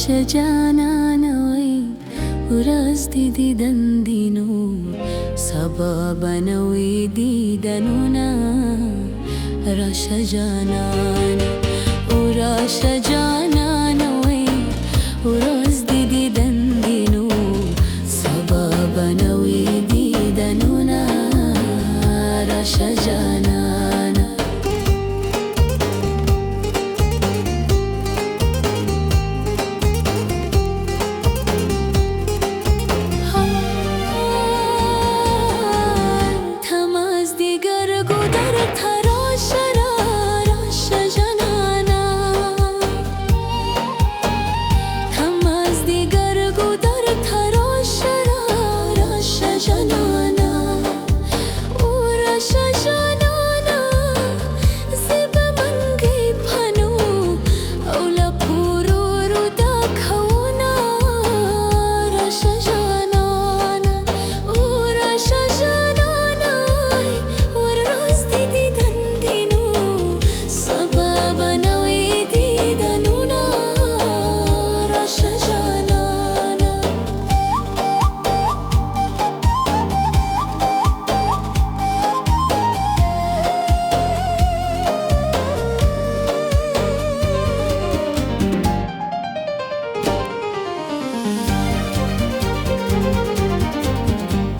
جانانوي ورازدي دي دندينو سبابنا ويدي دنونا راشا جانانا وراشا جانانوي ورازدي دي دندينو سبابنا ويدي دنونا راشا جانانا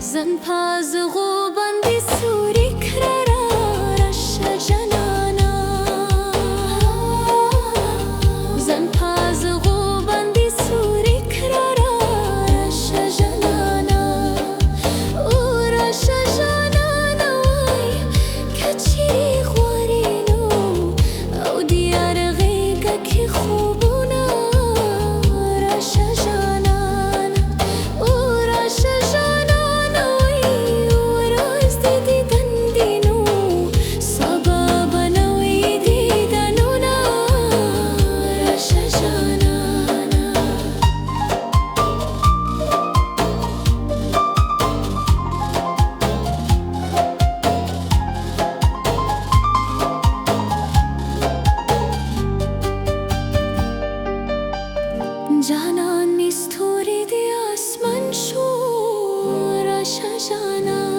زن پاز غوبان دی سوری کرارا راشا جانانا زن پاز غوبان دی سوری کرارا راشا جانانا او راشا جانانا وای کچیری خوارینو او دیار غیگا کی خوبونا راشا جانانا او راشا جانانا جانان نیست توری دی آسمان شو راشا جانان